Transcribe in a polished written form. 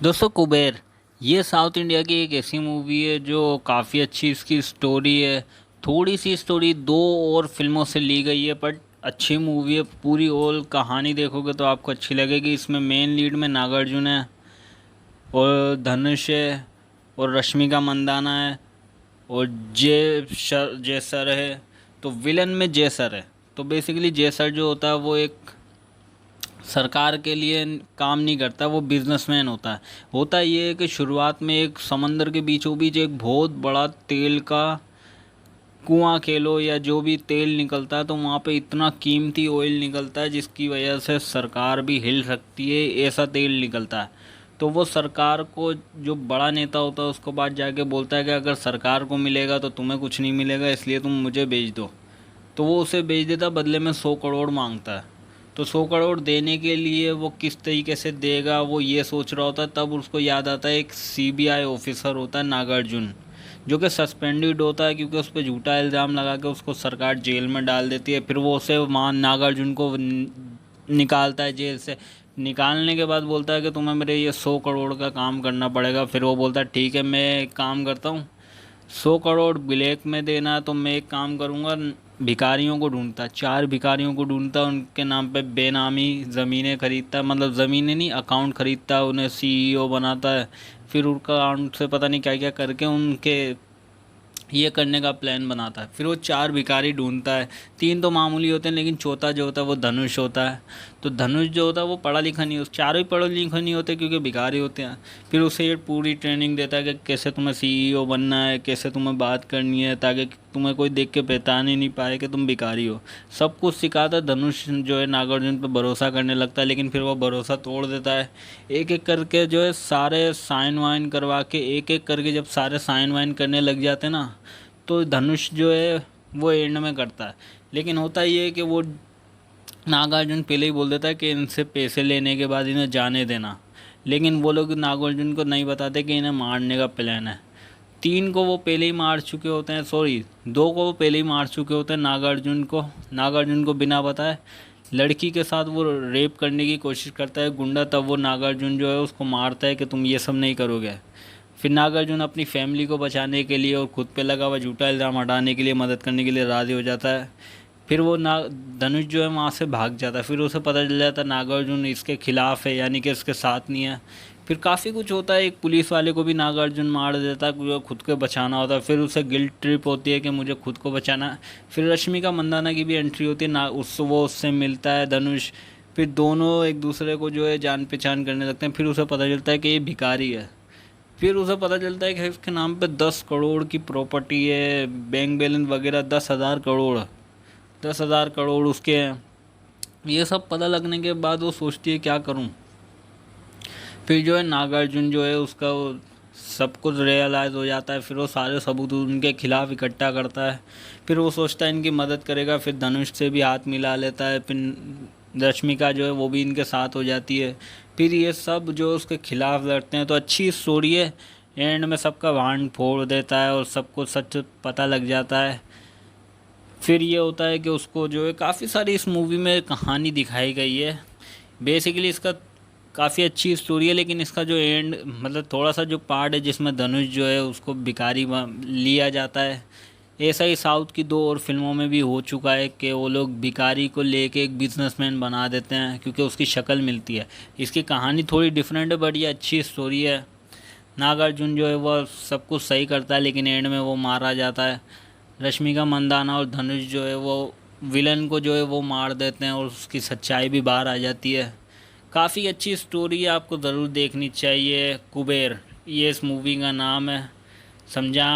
दोस्तों कुबेर, ये south India की एक ऐसी मूवी है जो काफ़ी अच्छी इसकी स्टोरी है। थोड़ी सी स्टोरी दो और फिल्मों से ली गई है, बट अच्छी मूवी है। पूरी ओल कहानी देखोगे तो आपको अच्छी लगेगी। इसमें मेन लीड में नागार्जुन है और धनुष है और रश्मिका मंदाना है और जय सर है। तो विलन में जय सर है। तो बेसिकली जय सर जो होता है वो एक सरकार के लिए काम नहीं करता, वो बिजनेसमैन होता है। होता ये है कि शुरुआत में एक समंदर के बीचों बीच एक बहुत बड़ा तेल का कुआं कह लो या जो भी तेल निकलता है, तो वहाँ पे इतना कीमती ऑयल निकलता है जिसकी वजह से सरकार भी हिल सकती है। ऐसा तेल निकलता है। तो वो सरकार को, जो बड़ा नेता होता है, उसको बाद जाके बोलता है कि अगर सरकार को मिलेगा तो तुम्हें कुछ नहीं मिलेगा, इसलिए तुम मुझे बेच दो। तो वो उसे बेच देता, बदले में 100 करोड़ मांगता है। तो 100 करोड़ देने के लिए वो किस तरीके से देगा वो ये सोच रहा होता है। तब उसको याद आता है एक सीबीआई ऑफिसर होता है नागार्जुन, जो कि सस्पेंडेड होता है क्योंकि उस पर झूठा इल्ज़ाम लगा के उसको सरकार जेल में डाल देती है। फिर वो उसे वहाँ नागार्जुन को निकालता है जेल से। निकालने के बाद बोलता है कि तुम्हें मेरे ये 100 करोड़ का काम करना पड़ेगा। फिर वो बोलता है ठीक है, मैं एक काम करता हूँ, 100 करोड़ ब्लैक में देना है तो मैं एक काम करूँगा, भिखारियों को ढूंढता, 4 भिखारियों को ढूंढता, उनके नाम पे बेनामी ज़मीनें खरीदता, मतलब ज़मीनें नहीं, अकाउंट खरीदता, उन्हें सीईओ बनाता है। फिर उनका अकाउंट से पता नहीं क्या क्या करके उनके ये करने का प्लान बनाता है। फिर वो 4 भिखारी ढूंढता है। 3 तो मामूली होते हैं, लेकिन चौथा जो होता है वो धनुष होता है। तो धनुष जो होता है वो पढ़ा लिखा नहीं, उस चारों ही पढ़े लिखे नहीं होते क्योंकि भिखारी होते हैं। फिर उसे ये पूरी ट्रेनिंग देता है कि कैसे तुम्हें सीईओ बनना है, कैसे तुम्हें बात करनी है, ताकि तुम्हें कोई देख के पहचान ही नहीं पाए कि तुम भिखारी हो। सब कुछ सिखाता है। धनुष जो है नागार्जुन पे भरोसा करने लगता है, लेकिन फिर वो भरोसा तोड़ देता है। एक एक करके जो है सारे साइन वाइन करवा के, एक एक करके जब सारे साइन वाइन करने लग जाते हैं ना, तो धनुष जो है वो एंड में करता है। लेकिन होता ये है कि वो नागार्जुन पहले ही बोल देता है कि इनसे पैसे लेने के बाद इन्हें जाने देना। लेकिन वो लोग नागार्जुन को नहीं बताते कि इन्हें मारने का प्लान है। 3 को वो पहले ही मार चुके होते हैं, सॉरी 2 को वो पहले ही मार चुके होते हैं नागार्जुन को बिना बताए। लड़की के साथ वो रेप करने की कोशिश करता है गुंडा, तब वो नागार्जुन जो है उसको मारता है कि तुम ये सब नहीं करोगे। फिर नागार्जुन अपनी फैमिली को बचाने के लिए और खुद पे लगा हुआ झूठा इल्ज़ाम हटाने के लिए, मदद करने के लिए राज़ी हो जाता है। फिर वो ना धनुष जो है वहाँ से भाग जाता है। फिर उसे पता चल जाता है नागार्जुन इसके खिलाफ़ है, यानी कि इसके साथ नहीं है। फिर काफ़ी कुछ होता है। एक पुलिस वाले को भी नागार्जुन मार देता है क्योंकि खुद को बचाना होता है। फिर उसे गिल्ट ट्रिप होती है कि मुझे खुद को बचाना है। फिर रश्मिका मंदाना की भी एंट्री होती है ना, वो उससे मिलता है धनुष। फिर दोनों एक दूसरे को जो है जान पहचान करने लगते हैं। फिर उसे पता चलता है कि ये भिखारी है। फिर उसे पता चलता है कि इसके नाम पे 10 करोड़ की प्रॉपर्टी है, बैंक बैलेंस वगैरह 10,000 करोड़, 10,000 करोड़ उसके हैं। ये सब पता लगने के बाद वो सोचती है क्या करूं। फिर जो है नागार्जुन जो है उसका वो सब कुछ रियलाइज़ हो जाता है। फिर वो सारे सबूत उनके खिलाफ इकट्ठा करता है। फिर वो सोचता है इनकी मदद करेगा। फिर धनुष से भी हाथ मिला लेता है। फिर रश्मिका जो है वो भी इनके साथ हो जाती है। फिर ये सब जो उसके खिलाफ लड़ते हैं। तो अच्छी स्टोरी है। एंड में सबका भांड फोड़ देता है और सबको सच पता लग जाता है। फिर ये होता है कि उसको जो है काफ़ी सारी इस मूवी में कहानी दिखाई गई है। बेसिकली इसका काफ़ी अच्छी स्टोरी है, लेकिन इसका जो एंड, मतलब थोड़ा सा जो पार्ट है जिसमें धनुष जो है उसको भिखारी लिया जाता है, ऐसा ही साउथ की 2 और फिल्मों में भी हो चुका है कि वो लोग भिखारी को लेके एक बिजनेसमैन बना देते हैं क्योंकि उसकी शक्ल मिलती है। इसकी कहानी थोड़ी डिफरेंट है, बट ये अच्छी स्टोरी है। नागार्जुन जो है वह सब कुछ सही करता है, लेकिन एंड में वो मारा जाता है। रश्मिका मंदाना और धनुष जो है वो विलन को जो है वो मार देते हैं और उसकी सच्चाई भी बाहर आ जाती है। काफ़ी अच्छी स्टोरी है, आपको ज़रूर देखनी चाहिए। कुबेर, ये इस मूवी का नाम है। समझा।